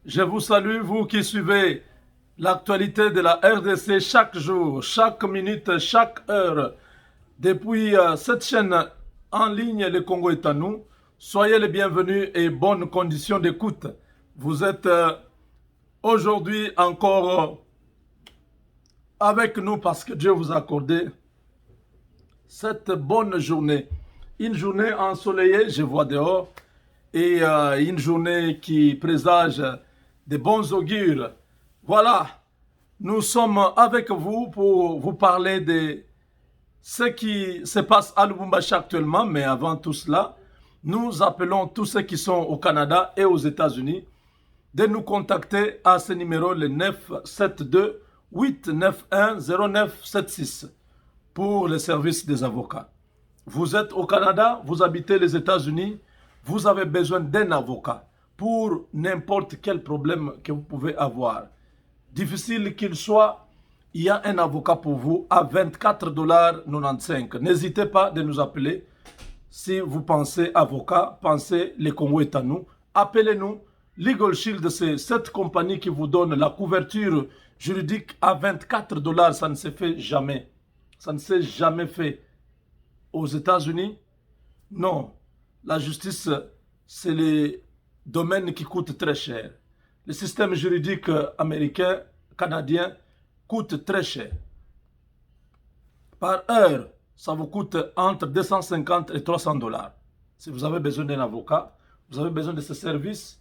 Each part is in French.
Je vous salue, vous qui suivez l'actualité de la RDC chaque jour, chaque minute, chaque heure. Depuis cette chaîne en ligne, le Congo est à nous. Soyez les bienvenus et bonnes conditions d'écoute. Vous êtes aujourd'hui encore avec nous parce que Dieu vous a accordé cette bonne journée. Une journée ensoleillée, je vois dehors, et une journée qui présage de bons augures. Voilà, nous sommes avec vous pour vous parler de ce qui se passe à Lubumbashi actuellement, mais avant tout cela, nous appelons tous ceux qui sont au Canada et aux États-Unis de nous contacter à ce numéro le 972 891 0976 pour le service des avocats. Vous êtes au Canada, vous habitez les États-Unis, vous avez besoin d'un avocat pour n'importe quel problème que vous pouvez avoir. Difficile qu'il soit, il y a un avocat pour vous à 24,95 $. N'hésitez pas de nous appeler. Si vous pensez avocat, pensez le Congo est à nous. Appelez-nous. Legal Shield, c'est cette compagnie qui vous donne la couverture juridique à 24 $. Ça ne se fait jamais. Ça ne s'est jamais fait. Aux États-Unis, non. La justice, c'est le domaine qui coûte très cher. Le système juridique américain, canadien, coûte très cher. Par heure, ça vous coûte entre 250 et 300 $. Si vous avez besoin d'un avocat, vous avez besoin de ce service,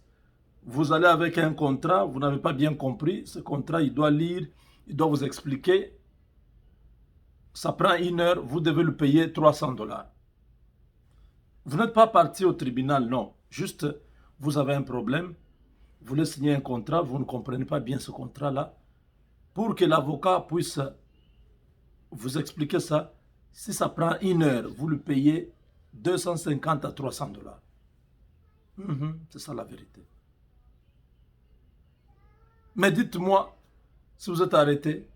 vous allez avec un contrat, vous n'avez pas bien compris, ce contrat, il doit lire, il doit vous expliquer. Ça prend 1 heure, vous devez le payer 300 $. Vous n'êtes pas parti au tribunal, non. Juste, vous avez un problème, vous voulez signer un contrat, vous ne comprenez pas bien ce contrat-là. Pour que l'avocat puisse vous expliquer ça, si ça prend 1 heure, vous le payez 250 à 300 $. C'est ça la vérité. Mais dites-moi, si vous êtes arrêté,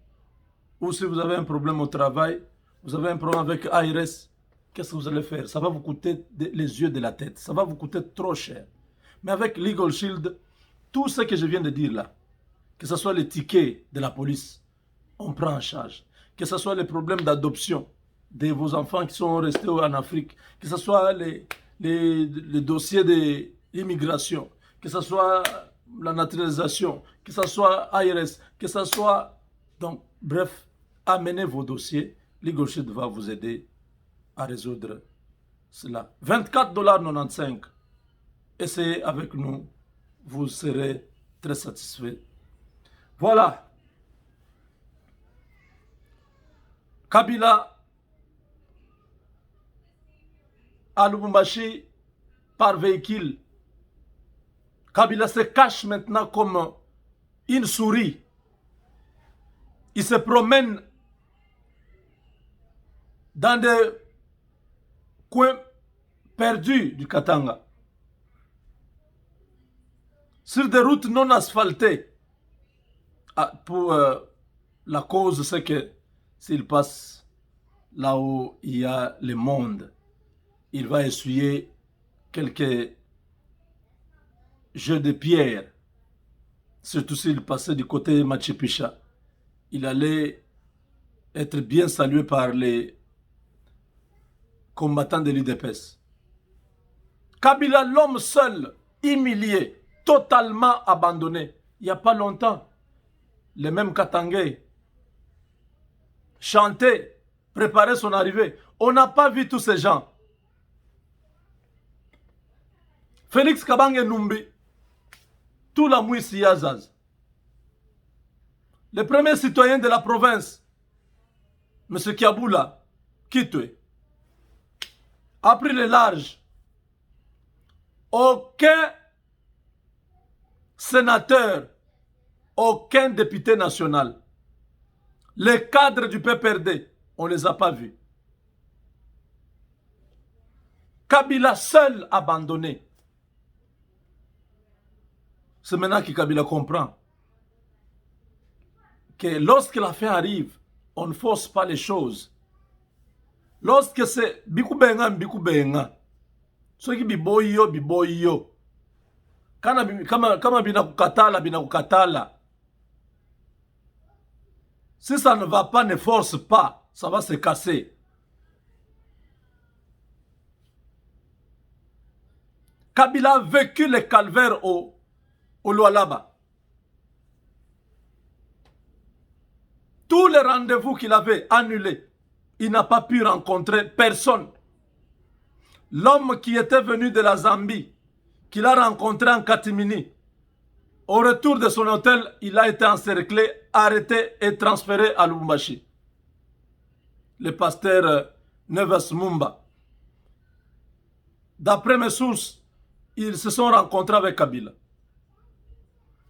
ou si vous avez un problème au travail, vous avez un problème avec ARS, qu'est-ce que vous allez faire? Ça va vous coûter les yeux de la tête. Ça va vous coûter trop cher. Mais avec Legal Shield, tout ce que je viens de dire là, que ce soit les tickets de la police, on prend en charge. Que ce soit les problèmes d'adoption de vos enfants qui sont restés en Afrique, que ce soit les dossiers d'immigration, que ce soit la naturalisation, que ce soit ARS, que ce soit... Donc, bref, amenez vos dossiers. Legal Shield va vous aider à résoudre cela. 24,95 $. Essayez avec nous. Vous serez très satisfait. Voilà. Kabila à Lubumbashi par véhicule. Kabila se cache maintenant comme une souris. Il se promène dans des coins perdus du Katanga, sur des routes non asphaltées. Pour la cause, c'est que s'il passe là où il y a le monde, il va essuyer quelques jeux de pierre. Surtout s'il passait du côté Machu Picchu. Il allait être bien salué par les combattants de l'UDPS. Kabila, l'homme seul, humilié, totalement abandonné. Il n'y a pas longtemps, les mêmes Katangais chantaient, préparaient son arrivée. On n'a pas vu tous ces gens. Félix Kabange Numbi, tout la Mouissi Yazaz. Le premier citoyen de la province, M. Kiaboula, Kitwe, a pris le large. Aucun sénateur, aucun député national, les cadres du PPRD, on ne les a pas vus. Kabila seul abandonné. C'est maintenant que Kabila comprend que lorsque l'affaire arrive, on ne force pas les choses. Lorsque c'est Bikubenga, Bikubenga. Ceux qui biboyo, biboyo. Kama binakukatala. Si ça ne va pas, ne force pas, ça va se casser. Kabila a vécu le calvaire au Lualaba. Tous les rendez-vous qu'il avait annulés, il n'a pas pu rencontrer personne. L'homme qui était venu de la Zambie, qu'il a rencontré en Katimini, au retour de son hôtel, il a été encerclé, arrêté et transféré à Lubumbashi. Le pasteur Neves Mumba. D'après mes sources, ils se sont rencontrés avec Kabila.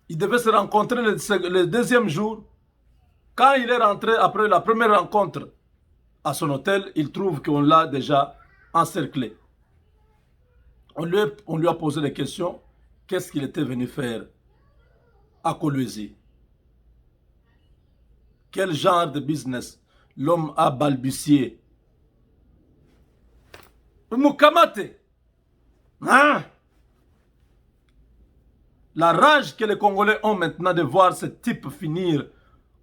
Ils devaient se rencontrer le deuxième jour. Quand il est rentré après la première rencontre à son hôtel, il trouve qu'on l'a déjà encerclé. On lui a posé des questions. Qu'est-ce qu'il était venu faire à Kolwezi? Quel genre de business? L'homme a balbutié. Moukamate. Hein? La rage que les Congolais ont maintenant de voir ce type finir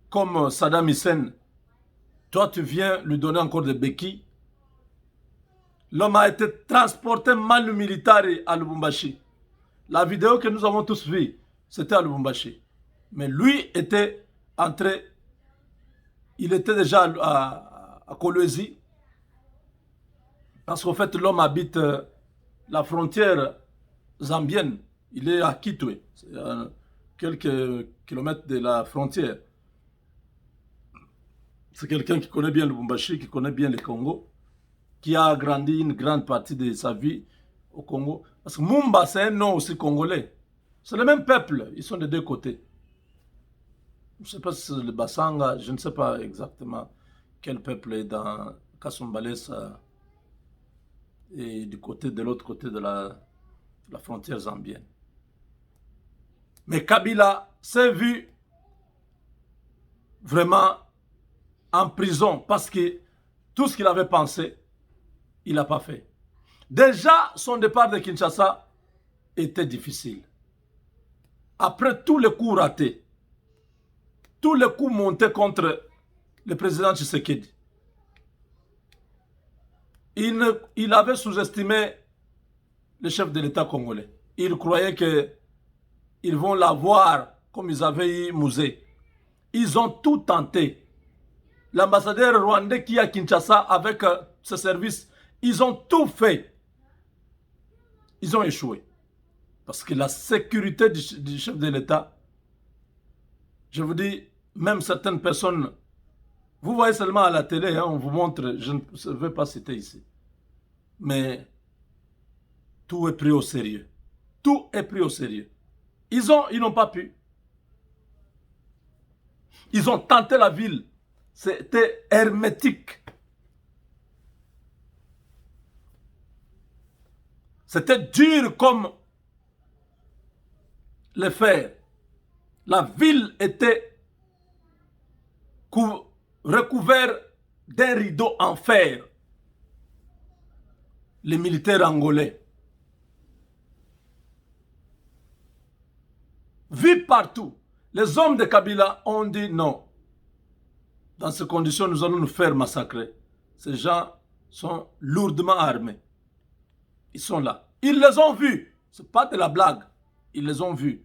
comme Saddam Hussein. Toi, tu viens lui donner encore des béquilles. L'homme a été transporté mal militaire à Lubumbashi. La vidéo que nous avons tous vue, c'était à Lubumbashi. Mais lui était entré, il était déjà à Kolwezi. Parce qu'en fait, l'homme habite la frontière zambienne. Il est à Kitwe, c'est à quelques kilomètres de la frontière. C'est quelqu'un qui connaît bien Lubumbashi, qui connaît bien le Congo, qui a grandi une grande partie de sa vie au Congo. Parce que Mumba, c'est un nom aussi congolais. C'est le même peuple, ils sont des deux côtés. Je ne sais pas si c'est le Bassanga, je ne sais pas exactement quel peuple est dans Kasumbalesa et du côté de l'autre côté de la frontière zambienne. Mais Kabila s'est vu vraiment en prison parce que tout ce qu'il avait pensé, il n'a pas fait. Déjà, son départ de Kinshasa était difficile. Après tous les coups ratés, tous les coups montés contre le président Tshisekedi, il avait sous-estimé le chef de l'État congolais. Il croyait qu'ils vont l'avoir comme ils avaient eu Mouzé. Ils ont tout tenté. L'ambassadeur rwandais qui est à Kinshasa avec ses services, ils ont tout fait. Ils ont échoué. Parce que la sécurité du chef de l'État, je vous dis, même certaines personnes, vous voyez seulement à la télé, hein, on vous montre, je ne vais pas citer ici. Mais tout est pris au sérieux. Tout est pris au sérieux. Ils n'ont pas pu. Ils ont tenté la ville. C'était hermétique. C'était dur comme le fer. La ville était recouverte d'un rideau en fer. Les militaires angolais. Vus partout. Les hommes de Kabila ont dit non. Dans ces conditions, nous allons nous faire massacrer. Ces gens sont lourdement armés. Ils sont là. Ils les ont vus. Ce n'est pas de la blague. Ils les ont vus.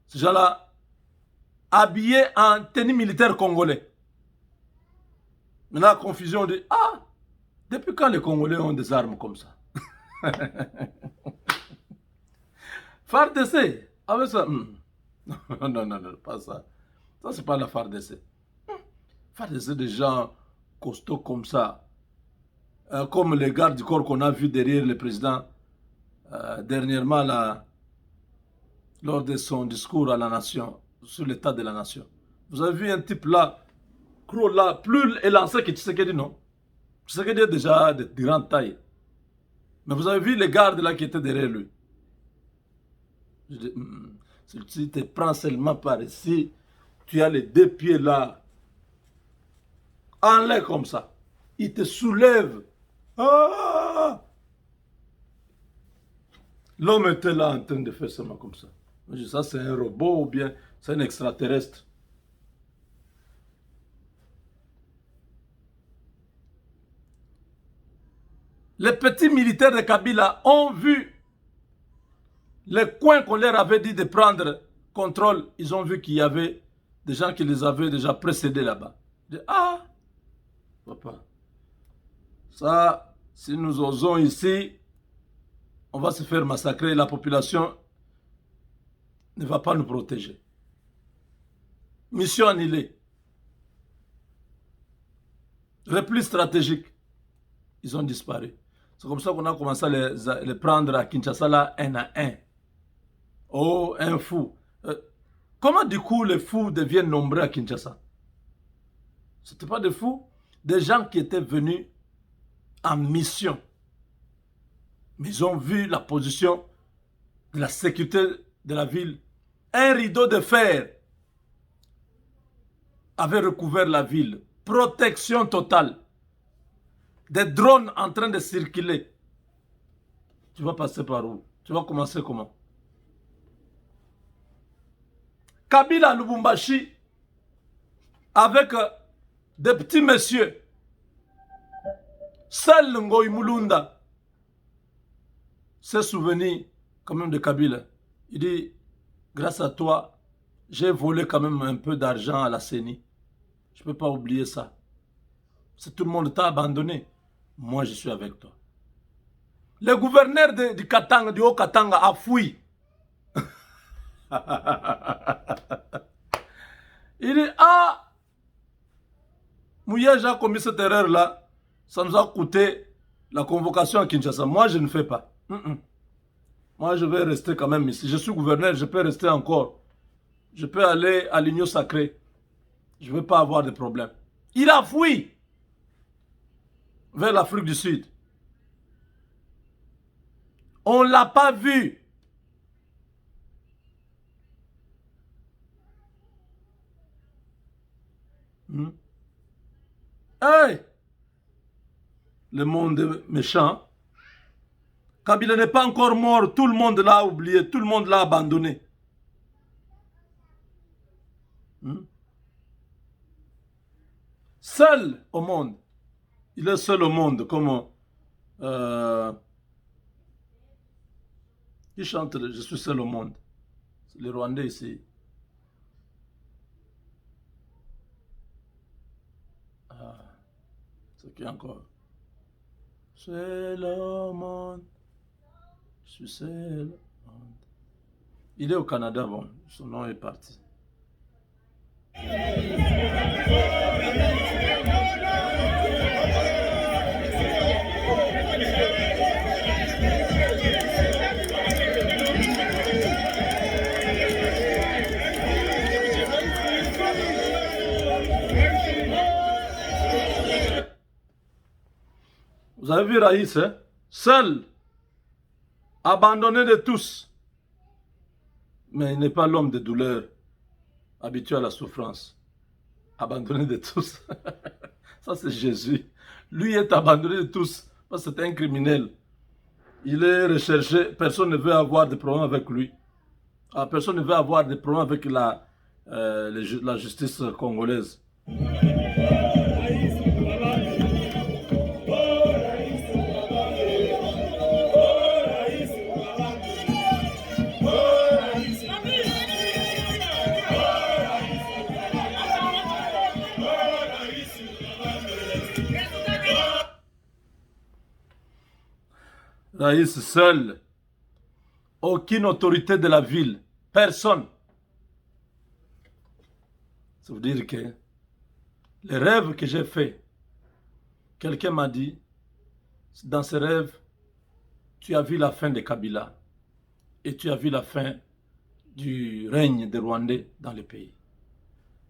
Ces gens-là, habillés en tenue militaire congolais. Maintenant, la confusion dit, ah, depuis quand les Congolais ont des armes comme ça? FARDC, avec ça. Non, pas ça. Ça, c'est pas la FARDC. FARDC, des gens costauds comme ça. Comme les gardes du corps qu'on a vu derrière le président dernièrement là, lors de son discours à la nation, sur l'état de la nation. Vous avez vu un type là, gros là, plus élancé que Tshisekedi, non? Tshisekedi est déjà de grande taille. Mais vous avez vu les gardes là qui étaient derrière lui. Je dis, si tu te prends seulement par ici, tu as les deux pieds là, en l'air comme ça. Il te soulève. Ah! L'homme était là en train de faire seulement comme ça. Je dis, ça c'est un robot ou bien c'est un extraterrestre. Les petits militaires de Kabila ont vu les coins qu'on leur avait dit de prendre contrôle. Ils ont vu qu'il y avait des gens qui les avaient déjà précédés là-bas. Ah, papa, ça, si nous osons ici, on va se faire massacrer. La population ne va pas nous protéger. Mission annulée. Repli stratégique. Ils ont disparu. C'est comme ça qu'on a commencé à les prendre à Kinshasa là, un à un. Oh, un fou. Comment du coup les fous deviennent nombreux à Kinshasa? Ce n'étaient pas des fous, des gens qui étaient venus en mission. Mais ils ont vu la position de la sécurité de la ville. Un rideau de fer avait recouvert la ville. Protection totale. Des drones en train de circuler. Tu vas passer par où? Tu vas commencer comment? Kabila Lubumbashi, avec des petits messieurs, seul Ngoï Mulunda s'est souvenu quand même de Kabila. Il dit, grâce à toi, j'ai volé quand même un peu d'argent à la CENI. Je ne peux pas oublier ça. Si tout le monde t'a abandonné, moi je suis avec toi. Le gouverneur du Katanga, du Haut-Katanga a fui. Il dit, ah, Mouillage a commis cette erreur-là, ça nous a coûté la convocation à Kinshasa. Moi, je ne fais pas. Moi, je vais rester quand même ici. Je suis gouverneur, je peux rester encore. Je peux aller à l'Union sacrée. Je ne veux pas avoir de problème. Il a fui vers l'Afrique du Sud. On ne l'a pas vu. Hey! Le monde est méchant. Kabila n'est pas encore mort, tout le monde l'a oublié, tout le monde l'a abandonné. Seul au monde. Il est seul au monde, comme... il chante « Je suis seul au monde ». C'est les Rwandais ici. C'est qui encore? Seul au monde. Je suis seul au monde. Il est au Canada, bon, son nom est parti. Vous avez vu Raïs, hein? Seul, abandonné de tous. Mais il n'est pas l'homme de douleur, habitué à la souffrance. Abandonné de tous. Ça, c'est Jésus. Lui est abandonné de tous, parce que c'est un criminel. Il est recherché, personne ne veut avoir de problème avec lui. Personne ne veut avoir de problème avec la justice congolaise. Raïs seul, aucune autorité de la ville, personne. Ça veut dire que les rêves que j'ai faits, quelqu'un m'a dit, dans ces rêves, tu as vu la fin de Kabila et tu as vu la fin du règne des Rwandais dans le pays.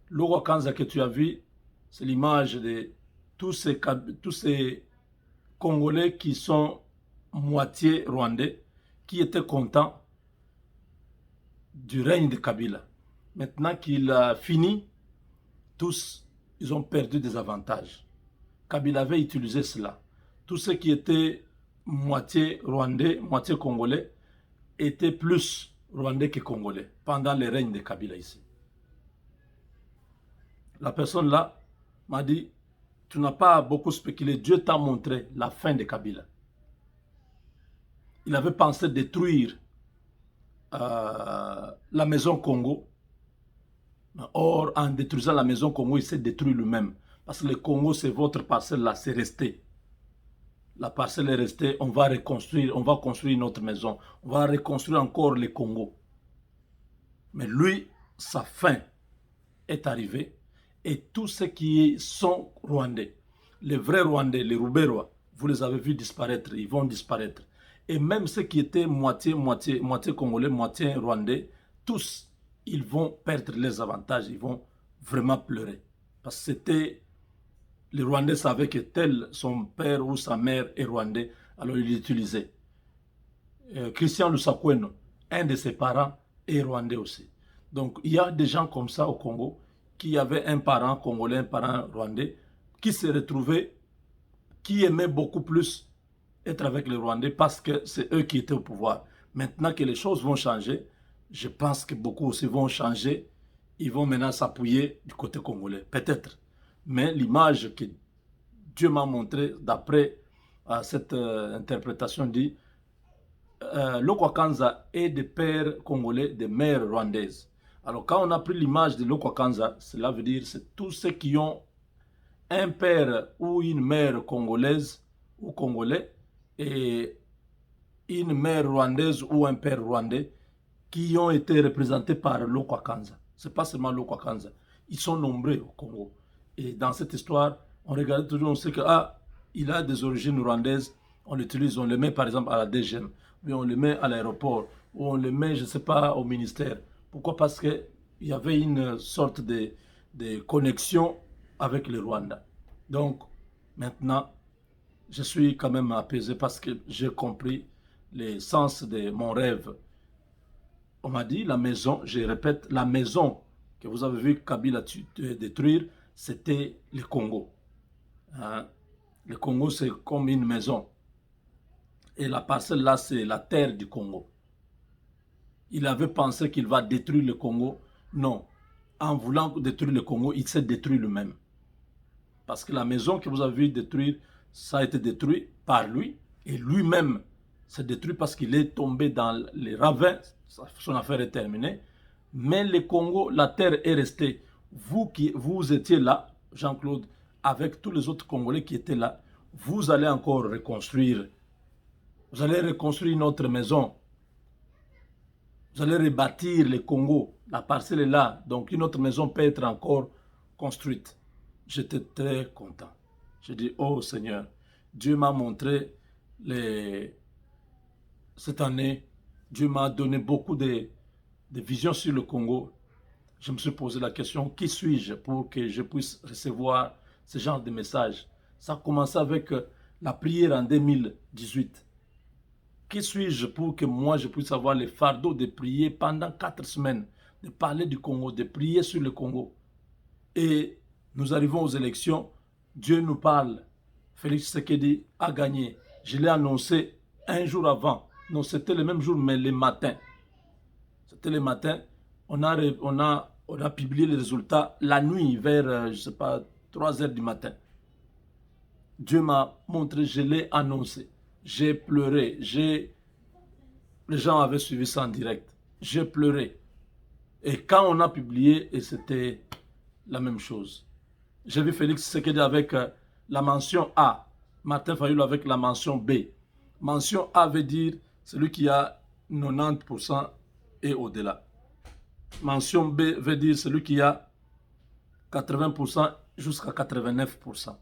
L'Ogo Kanza que tu as vu, c'est l'image de tous ces Congolais qui sont moitié rwandais, qui étaient contents du règne de Kabila. Maintenant qu'il a fini, tous, ils ont perdu des avantages. Kabila avait utilisé cela. Tous ceux qui étaient moitié rwandais, moitié congolais, étaient plus rwandais que congolais pendant le règne de Kabila ici. La personne là m'a dit, tu n'as pas beaucoup spéculé, Dieu t'a montré la fin de Kabila. Il avait pensé détruire la maison Congo. Or, en détruisant la maison Congo, il s'est détruit lui-même. Parce que le Congo, c'est votre parcelle là, c'est resté. La parcelle est restée, on va reconstruire, on va construire une autre maison. On va reconstruire encore le Congo. Mais lui, sa fin est arrivée. Et tous ceux qui sont rwandais, les vrais rwandais, les Rouberois, vous les avez vus disparaître, ils vont disparaître. Et même ceux qui étaient moitié congolais, moitié rwandais, tous, ils vont perdre les avantages, ils vont vraiment pleurer. Parce que c'était, les Rwandais savaient que tel son père ou sa mère est rwandais, alors ils l'utilisaient. Christian Lusakweno, un de ses parents, est rwandais aussi. Donc il y a des gens comme ça au Congo, qui avaient un parent congolais, un parent rwandais, qui se retrouvaient, qui aimaient beaucoup plus être avec les Rwandais parce que c'est eux qui étaient au pouvoir. Maintenant que les choses vont changer, je pense que beaucoup aussi vont changer. Ils vont maintenant s'appuyer du côté congolais, peut-être. Mais l'image que Dieu m'a montrée d'après cette interprétation dit Lokwakanza est des pères congolais, des mères rwandaises. Alors quand on a pris l'image de Lokwakanza, cela veut dire c'est tous ceux qui ont un père ou une mère congolaise ou congolais et une mère rwandaise ou un père rwandais qui ont été représentés par Lokwakanza. Ce n'est pas seulement Lokwakanza. Ils sont nombreux au Congo. Et dans cette histoire, on regarde toujours, on sait que il a des origines rwandaises, on l'utilise, on le met par exemple à la DGM, mais on le met à l'aéroport, ou on le met, je ne sais pas, au ministère. Pourquoi? Parce qu'il y avait une sorte de connexion avec le Rwanda. Donc, maintenant, je suis quand même apaisé parce que j'ai compris le sens de mon rêve. On m'a dit, la maison, je répète, la maison que vous avez vu Kabila détruire, c'était le Congo. Hein? Le Congo, c'est comme une maison. Et la parcelle là, c'est la terre du Congo. Il avait pensé qu'il va détruire le Congo. Non. En voulant détruire le Congo, il s'est détruit lui-même. Parce que la maison que vous avez vu détruire, ça a été détruit par lui. Et lui-même s'est détruit parce qu'il est tombé dans les ravins. Son affaire est terminée. Mais le Congo, la terre est restée. Vous étiez là, Jean-Claude, avec tous les autres Congolais qui étaient là. Vous allez encore reconstruire. Vous allez reconstruire une autre maison. Vous allez rebâtir le Congo. La parcelle est là. Donc une autre maison peut être encore construite. J'étais très content. J'ai dit, oh Seigneur, Dieu m'a montré cette année, Dieu m'a donné beaucoup de visions sur le Congo. Je me suis posé la question, qui suis-je pour que je puisse recevoir ce genre de messages? Ça a commencé avec la prière en 2018. Qui suis-je pour que moi je puisse avoir le fardeau de prier pendant 4 semaines, de parler du Congo, de prier sur le Congo? Et nous arrivons aux élections, Dieu nous parle. Félix Tshisekedi a gagné. Je l'ai annoncé un jour avant. Non, c'était le même jour, mais le matin. C'était le matin. On a publié les résultats la nuit, vers, je ne sais pas, 3 heures du matin. Dieu m'a montré, je l'ai annoncé. J'ai pleuré. Les gens avaient suivi ça en direct. J'ai pleuré. Et quand on a publié, et c'était la même chose. J'ai vu Félix Tshisekedi avec la mention A. Martin Fayulu avec la mention B. Mention A veut dire celui qui a 90% et au-delà. Mention B veut dire celui qui a 80% jusqu'à 89%.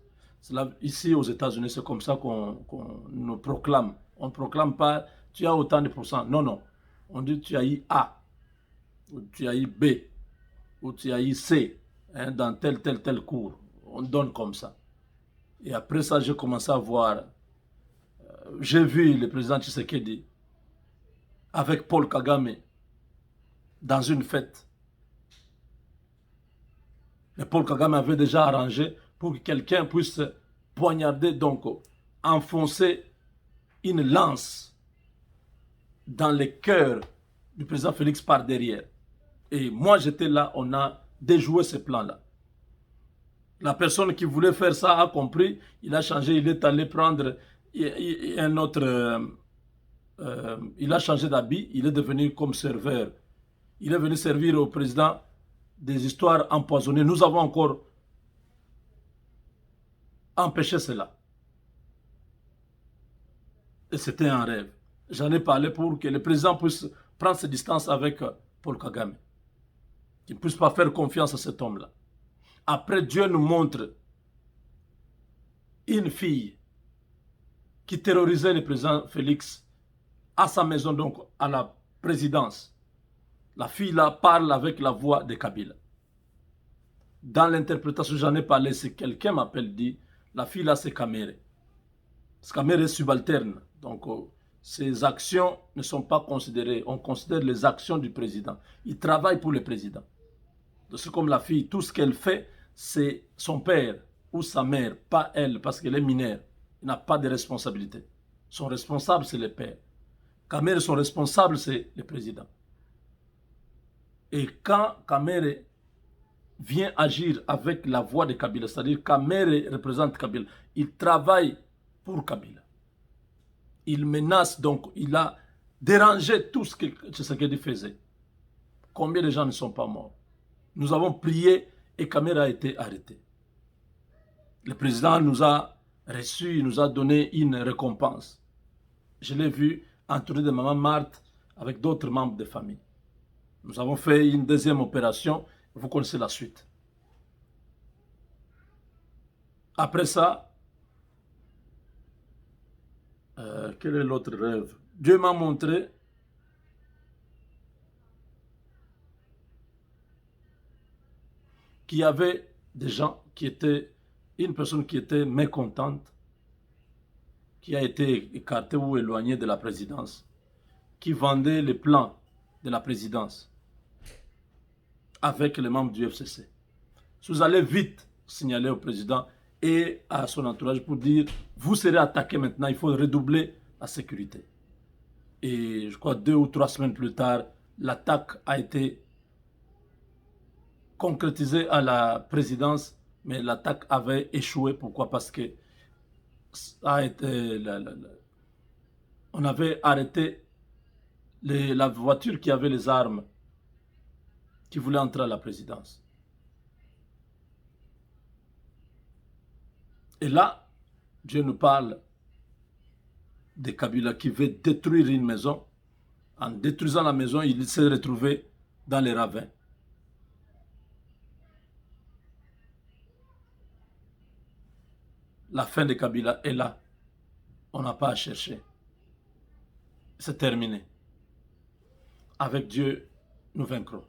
Là, ici aux États-Unis, c'est comme ça qu'on nous proclame. On ne proclame pas tu as autant de pourcents. Non, non. On dit tu as eu A, ou tu as eu B, ou tu as eu C, hein, dans tel cours. On donne comme ça. Et après ça, j'ai commencé à voir. J'ai vu le président Tshisekedi avec Paul Kagame dans une fête. Et Paul Kagame avait déjà arrangé pour que quelqu'un puisse poignarder, donc enfoncer une lance dans les cœurs du président Félix par derrière. Et moi, j'étais là, on a déjoué ce plan-là. La personne qui voulait faire ça a compris, il a changé, il est allé prendre un autre... il a changé d'habit, il est devenu comme serveur. Il est venu servir au président des histoires empoisonnées. Nous avons encore empêché cela. Et c'était un rêve. J'en ai parlé pour que le président puisse prendre ses distances avec Paul Kagame. Qu'il ne puisse pas faire confiance à cet homme-là. Après, Dieu nous montre une fille qui terrorisait le président Félix à sa maison, donc à la présidence. La fille-là parle avec la voix de Kabila. Dans l'interprétation, j'en ai parlé, si quelqu'un m'appelle, dit, la fille-là, c'est Kamere. Kamere est subalterne. Donc, ses actions ne sont pas considérées. On considère les actions du président. Il travaille pour le président. C'est comme la fille, tout ce qu'elle fait, c'est son père ou sa mère, pas elle, parce qu'elle est mineure. Il n'a pas de responsabilité. Son responsable, c'est le père. Kamere, son responsable, c'est le président. Et quand Kamere vient agir avec la voix de Kabila, c'est-à-dire Kamere représente Kabila, il travaille pour Kabila. Il menace, donc il a dérangé tout ce que Tshisekedi faisait. Combien de gens ne sont pas morts? Nous avons prié et Kamere a été arrêté. Le président nous a reçus, il nous a donné une récompense. Je l'ai vu entouré de maman Marthe avec d'autres membres de famille. Nous avons fait une deuxième opération, vous connaissez la suite. Après ça, quel est l'autre rêve? Dieu m'a montré qu'il y avait des gens qui étaient, une personne qui était mécontente, qui a été écartée ou éloignée de la présidence, qui vendait les plans de la présidence avec les membres du FCC. Vous allez vite signaler au président et à son entourage pour dire, vous serez attaqué maintenant, il faut redoubler la sécurité. Et je crois 2 ou 3 semaines plus tard, l'attaque a été concrétisée à la présidence, mais l'attaque avait échoué. Pourquoi? Parce que ça a été, on avait arrêté la voiture qui avait les armes, qui voulait entrer à la présidence. Et là, Dieu nous parle de Kabila qui veut détruire une maison. En détruisant la maison, il s'est retrouvé dans les ravins. La fin de Kabila est là. On n'a pas à chercher. C'est terminé. Avec Dieu, nous vaincrons.